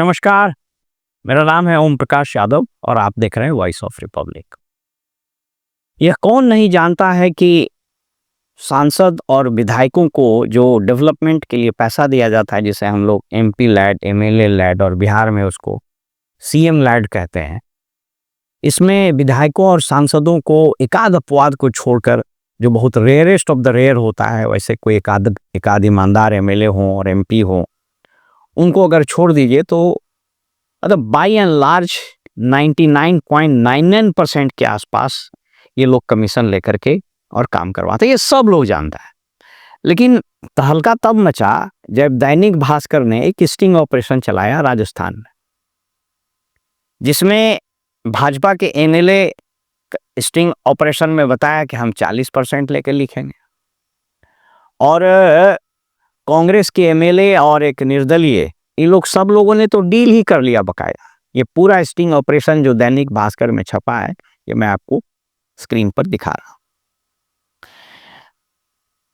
नमस्कार, मेरा नाम है ओम प्रकाश यादव और आप देख रहे हैं वॉइस ऑफ रिपब्लिक। यह कौन नहीं जानता है कि सांसद और विधायकों को जो डेवलपमेंट के लिए पैसा दिया जाता है, जिसे हम लोग एमपी लैड, एमएलए लैड और बिहार में उसको सीएम लैड कहते हैं। इसमें विधायकों और सांसदों को एकाध अपवाद को छोड़कर, जो बहुत रेयरेस्ट ऑफ द रेयर होता है, वैसे कोई एकाध ईमानदार एमएलए हों और एमपी हों, उनको अगर छोड़ दीजिए तो मतलब बाई एंड लार्ज 99.99% के आसपास ये लोग कमीशन लेकर के और काम करवाते हैं। ये सब लोग जानता है। लेकिन तहलका तब मचा जब दैनिक भास्कर ने एक स्टिंग ऑपरेशन चलाया राजस्थान में, जिसमें भाजपा के एमएलए स्टिंग ऑपरेशन में बताया कि हम 40% लेकर लिखेंगे, और कांग्रेस के एमएलए और एक निर्दलीय, ये लोग सब लोगों ने तो डील ही कर लिया बकाया। ये पूरा स्टिंग ऑपरेशन जो दैनिक भास्कर में छपा है, ये मैं आपको स्क्रीन पर दिखा रहा हूं।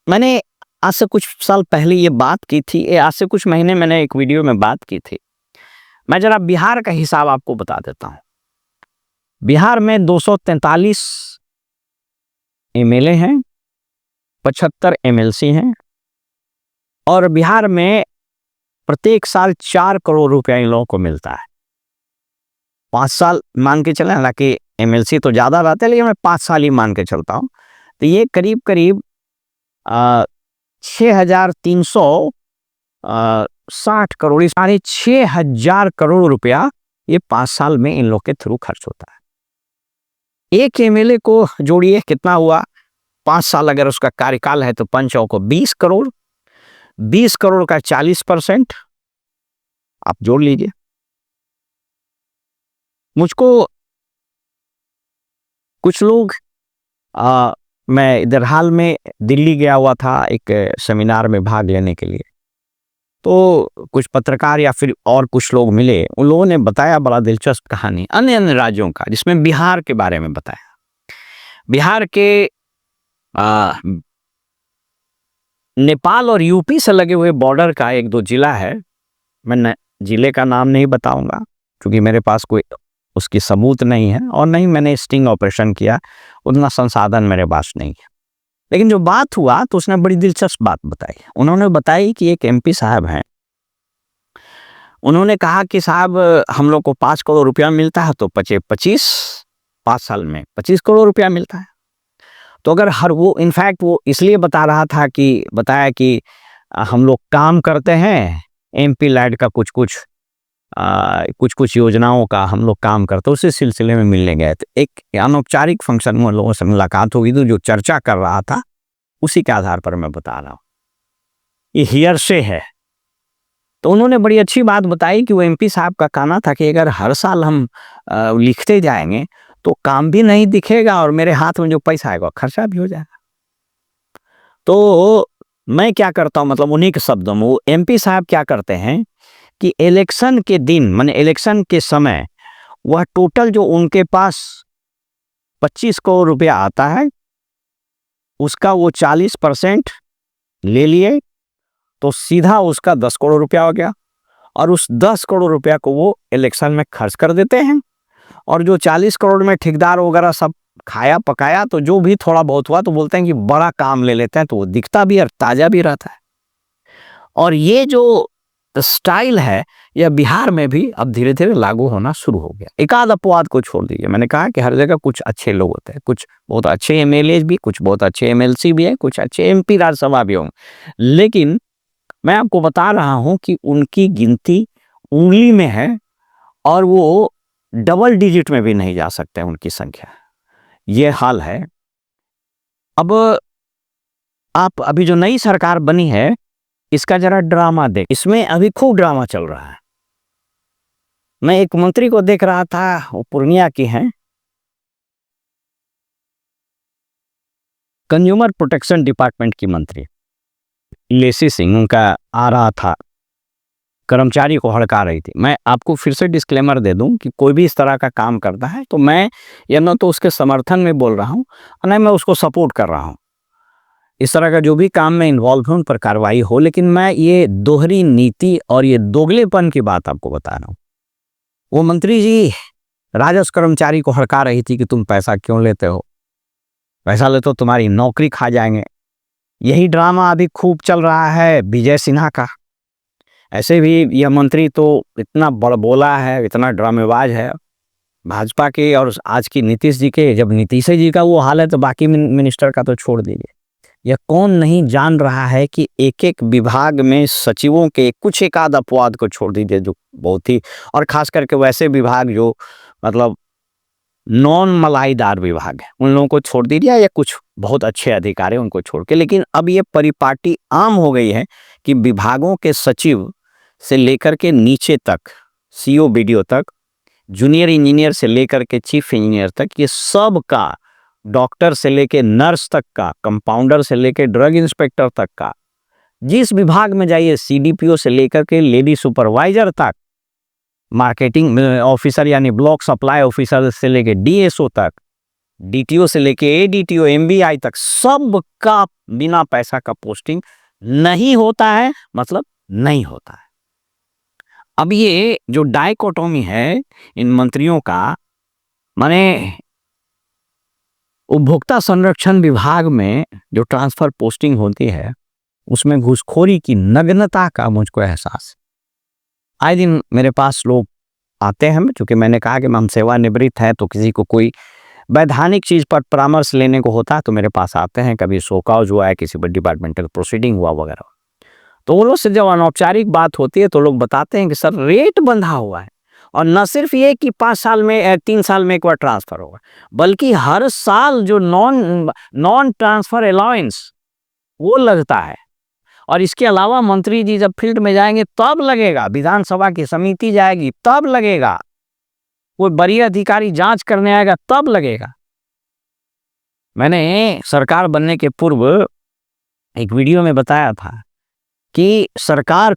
मैंने आज से कुछ साल पहले ये बात की थी, आज से कुछ महीने मैंने एक वीडियो में बात की थी। मैं जरा बिहार का हिसाब आपको बता देता हूं। बिहार में 243 एमएलए हैं, 75 एमएलसी हैं, और बिहार में प्रत्येक साल 4 करोड़ रुपया इन लोगों को मिलता है। 5 साल मान के चलें, हालांकि एमएलसी तो ज़्यादा रहते हैं, लेकिन मैं 5 साल ही मान के चलता हूँ। तो ये करीब 6,360 करोड़, 6,500 करोड़ रुपया ये 5 साल में इन लोग के थ्रू खर्च होता है। एक एमएलए को जोड़िए, कितना हुआ? 5 साल अगर उसका कार्यकाल है तो 5 को 20 करोड़, 20 करोड़ का 40% आप जोड़ लीजिए। मुझको कुछ लोग मैं इधर हाल में दिल्ली गया हुआ था एक सेमिनार में भाग लेने के लिए, तो कुछ पत्रकार या फिर और कुछ लोग मिले। उन लोगों ने बताया बड़ा दिलचस्प कहानी अन्य अन्य राज्यों का, जिसमें बिहार के बारे में बताया। बिहार के नेपाल और यूपी से लगे हुए बॉर्डर का एक दो जिला है। मैं जिले का नाम नहीं बताऊंगा क्योंकि मेरे पास कोई उसकी सबूत नहीं है, और नहीं मैंने स्टिंग ऑपरेशन किया, उतना संसाधन मेरे पास नहीं है। लेकिन जो बात हुआ तो उसने बड़ी दिलचस्प बात बताई। उन्होंने बताई कि एक एमपी साहब हैं, उन्होंने कहा कि साहब हम लोग को 5 करोड़ रुपया मिलता है, तो 5 साल में 25 करोड़ रुपया मिलता है। तो अगर वो इनफैक्ट वो इसलिए बताया कि हम लोग काम करते हैं, एमपी लैड का कुछ कुछ योजनाओं का हम लोग काम करते हैं, उसी सिलसिले में मिलने गए थे। एक अनौपचारिक फंक्शन में लोगों से मुलाकात होगी, तो जो चर्चा कर रहा था उसी के आधार पर मैं बता रहा हूँ, ये हियरसे है। तो उन्होंने बड़ी अच्छी बात बताई कि वो एमपी साहब का कहना था कि अगर हर साल हम लिखते जाएंगे तो काम भी नहीं दिखेगा और मेरे हाथ में जो पैसा आएगा खर्चा भी हो जाएगा। तो मैं क्या करता हूँ, मतलब उन्हीं के शब्दों में वो एमपी साहब क्या करते हैं कि इलेक्शन के दिन, माने इलेक्शन के समय, वह टोटल जो उनके पास 25 करोड़ रुपया आता है, उसका वो 40% ले लिए, तो सीधा उसका 10 करोड़ रुपया हो गया, और उस 10 करोड़ रुपया को वो इलेक्शन में खर्च कर देते हैं। और जो 40 करोड़ में ठेकेदार वगैरह सब खाया पकाया, तो जो भी थोड़ा बहुत हुआ तो बोलते हैं कि बड़ा काम ले लेते हैं, तो वो दिखता भी और ताज़ा भी रहता है। और ये जो स्टाइल है यह बिहार में भी अब धीरे धीरे लागू होना शुरू हो गया। एकाध अपवाद को छोड़ दीजिए, मैंने कहा कि हर जगह कुछ अच्छे लोग होते हैं, कुछ बहुत अच्छे एमएलए भी, कुछ बहुत अच्छे एमएलसी भी है, कुछ अच्छे एमपी राज्यसभा भी होंगे, लेकिन मैं आपको बता रहा हूं कि उनकी गिनती उंगली में है, और वो डबल डिजिट में भी नहीं जा सकते उनकी संख्या। ये हाल है। अब आप अभी जो नई सरकार बनी है, इसका जरा ड्रामा देख, इसमें अभी खूब ड्रामा चल रहा है। मैं एक मंत्री को देख रहा था, वो पूर्णिया की हैं, कंज्यूमर प्रोटेक्शन डिपार्टमेंट की मंत्री लेसी सिंह, उनका आ रहा था, कर्मचारी को हड़का रही थी। मैं आपको फिर से डिस्क्लेमर दे दूं कि कोई भी इस तरह का काम करता है तो मैं या न तो उसके समर्थन में बोल रहा हूं, न मैं उसको सपोर्ट कर रहा हूं। इस तरह का जो भी काम में इन्वॉल्व है उन पर कार्रवाई हो। लेकिन मैं ये दोहरी नीति और ये दोगलेपन की बात आपको बता रहा हूँ। वो मंत्री जी राजस्व कर्मचारी को हड़का रही थी कि तुम पैसा क्यों लेते हो, पैसा ले तो तुम्हारी नौकरी खा जाएंगे। यही ड्रामा अभी खूब चल रहा है विजय सिन्हा का। ऐसे भी यह मंत्री तो इतना बड़बोला है, इतना ड्रामेबाज है भाजपा के और आज की नीतीश जी के। जब नीतीश जी का वो हाल है तो बाकी मिनिस्टर का तो छोड़ दीजिए। यह कौन नहीं जान रहा है कि एक एक विभाग में सचिवों के कुछ एक आध अपवाद को छोड़ दीजिए जो बहुत ही, और खास करके वैसे विभाग जो मतलब नॉन मलाईदार विभाग है उन लोगों को छोड़ दीजिए, या कुछ बहुत अच्छे अधिकारी उनको छोड़ के। लेकिन अब ये परिपाटी आम हो गई है कि विभागों के सचिव से लेकर के नीचे तक, सीओ बीडीओ तक, जूनियर इंजीनियर से लेकर के चीफ इंजीनियर तक, ये सब का, डॉक्टर से लेके नर्स तक का, कंपाउंडर से लेके ड्रग इंस्पेक्टर तक का, जिस विभाग में जाइए सीडीपीओ से लेकर के लेडी सुपरवाइजर तक, मार्केटिंग ऑफिसर यानी ब्लॉक सप्लाई ऑफिसर से लेके डीएसओ तक, डीटीओ से लेके एडीटीओ एमबीआई तक, सब का बिना पैसा का पोस्टिंग नहीं होता है, मतलब नहीं होता है। अब ये जो डायकोटोमी है इन मंत्रियों का, माने उपभोक्ता संरक्षण विभाग में जो ट्रांसफर पोस्टिंग होती है उसमें घूसखोरी की नग्नता का मुझको एहसास। आए दिन मेरे पास लोग आते हैं, क्योंकि मैंने कहा कि हम सेवानिवृत्त हैं, तो किसी को कोई वैधानिक चीज़ पर परामर्श लेने को होता है तो मेरे पास आते हैं। कभी शोकॉज हुआ है, किसी पर डिपार्टमेंटल प्रोसीडिंग हुआ वगैरह, तो वो लोग से जब अनौपचारिक बात होती है तो लोग बताते हैं कि सर रेट बंधा हुआ है, और न सिर्फ ये कि 5 साल में 3 साल में एक बार ट्रांसफ़र होगा, बल्कि हर साल जो नॉन ट्रांसफ़र अलाउंस वो लगता है। और इसके अलावा मंत्री जी जब फील्ड में जाएंगे तब लगेगा, विधानसभा की समिति जाएगी तब लगेगा, कोई बड़ी अधिकारी जांच करने आएगा तब लगेगा। मैंने सरकार बनने के पूर्व एक वीडियो में बताया था कि सरकार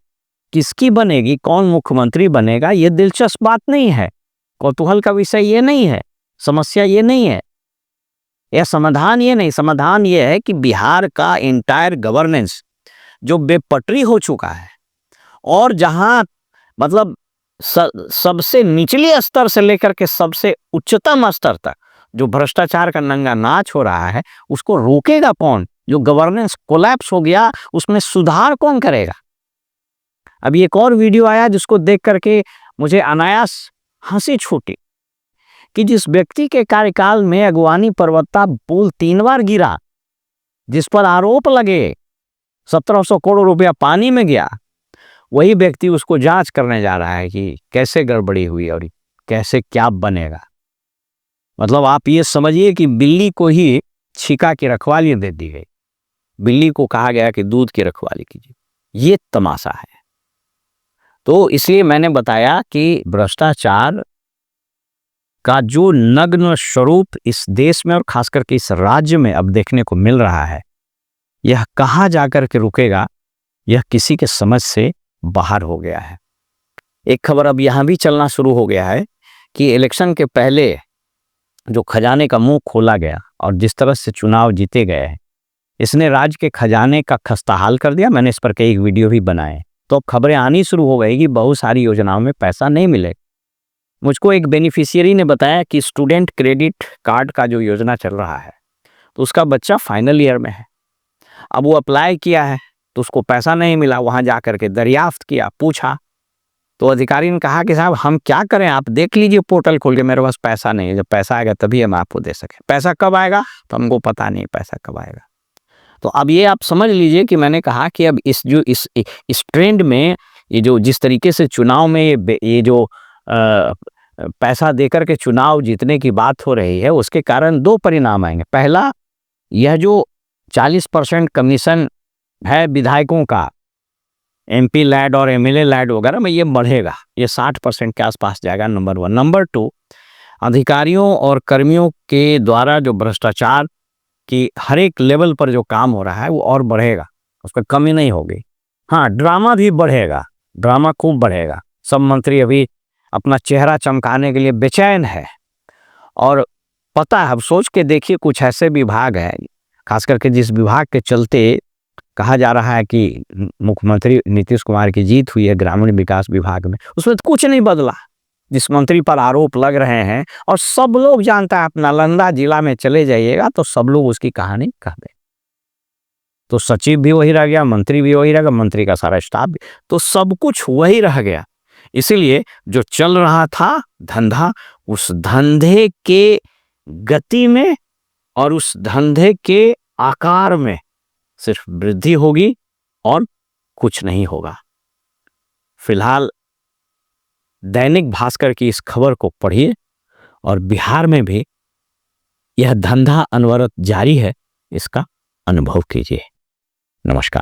किसकी बनेगी, कौन मुख्यमंत्री बनेगा, ये दिलचस्प बात नहीं है, कौतूहल का विषय ये नहीं है, समस्या ये नहीं है, यह समाधान ये नहीं। समाधान ये है कि बिहार का एंटायर गवर्नेंस जो बेपटरी हो चुका है, और जहां मतलब सबसे निचले स्तर से लेकर के सबसे उच्चतम स्तर तक जो भ्रष्टाचार का नंगा नाच हो रहा है, उसको रोकेगा कौन? जो गवर्नेंस कोलैप्स हो गया उसमें सुधार कौन करेगा? अभी एक और वीडियो आया जिसको देख करके मुझे अनायास हंसी छूटी कि जिस व्यक्ति के कार्यकाल में अगवानी पर्वता पुल 3 बार गिरा, जिस पर आरोप लगे 1700 करोड़ रुपया पानी में गया, वही व्यक्ति उसको जांच करने जा रहा है कि कैसे गड़बड़ी हुई और कैसे क्या बनेगा। मतलब आप ये समझिए कि बिल्ली को ही छिका की रखवाली दे दी गई, बिल्ली को कहा गया कि दूध की रखवाली कीजिए। ये तमाशा है। तो इसलिए मैंने बताया कि भ्रष्टाचार का जो नग्न स्वरूप इस देश में और खास करके इस राज्य में अब देखने को मिल रहा है, यह कहाँ जाकर के रुकेगा, यह किसी के समझ से बाहर हो गया है। एक खबर अब यहाँ भी चलना शुरू हो गया है कि इलेक्शन के पहले जो खजाने का मुंह खोला गया और जिस तरह से चुनाव जीते गए हैं, इसने राज्य के खजाने का खस्ताहाल कर दिया। मैंने इस पर कई वीडियो भी बनाए। तो अब खबरें आनी शुरू हो गई कि बहुत सारी योजनाओं में पैसा नहीं मिलेगा। मुझको एक बेनिफिशियरी ने बताया कि स्टूडेंट क्रेडिट कार्ड का जो योजना चल रहा है, तो उसका बच्चा फाइनल ईयर में है। अब वो अप्लाई किया है तो उसको पैसा नहीं मिला। वहाँ जा कर के दरियाफ्त किया, पूछा, तो अधिकारी ने कहा कि साहब हम क्या करें, आप देख लीजिए पोर्टल खोल के, मेरे पास पैसा नहीं है, जब पैसा आएगा तभी हम आपको दे सकें। पैसा कब आएगा तो हमको पता नहीं पैसा कब आएगा। तो अब ये आप समझ लीजिए कि मैंने कहा कि अब इस ट्रेंड में ये जो जिस तरीके से चुनाव में ये जो पैसा देकर के चुनाव जीतने की बात हो रही है, उसके कारण 2 परिणाम आएंगे। पहला, यह जो 40% कमीशन है विधायकों का, एमपी लैड और एमएलए लैड वगैरह में, ये बढ़ेगा, ये 60% के आसपास जाएगा, नंबर 1। नंबर 2, अधिकारियों और कर्मियों के द्वारा जो भ्रष्टाचार की हर एक लेवल पर जो काम हो रहा है वो और बढ़ेगा, उस पर कमी नहीं होगी। हाँ, ड्रामा भी बढ़ेगा, ड्रामा खूब बढ़ेगा। सब मंत्री अभी अपना चेहरा चमकाने के लिए बेचैन है। और पता है, अब सोच के देखिए, कुछ ऐसे विभाग हैं, खास करके जिस विभाग के चलते कहा जा रहा है कि मुख्यमंत्री नीतीश कुमार की जीत हुई है ग्रामीण विकास विभाग में, उसमें तो कुछ नहीं बदला। जिस मंत्री पर आरोप लग रहे हैं और सब लोग जानता है, आप नालंदा जिला में चले जाइएगा तो सब लोग उसकी कहानी कह दें। तो सचिव भी वही रह गया, मंत्री भी वही रह गया, मंत्री का सारा स्टाफ भी, तो सब कुछ वही रह गया। इसीलिए जो चल रहा था धंधा, उस धंधे के गति में और उस धंधे के आकार में सिर्फ वृद्धि होगी और कुछ नहीं होगा। फिलहाल दैनिक भास्कर की इस खबर को पढ़िए और बिहार में भी यह धंधा अनवरत जारी है, इसका अनुभव कीजिए। नमस्कार।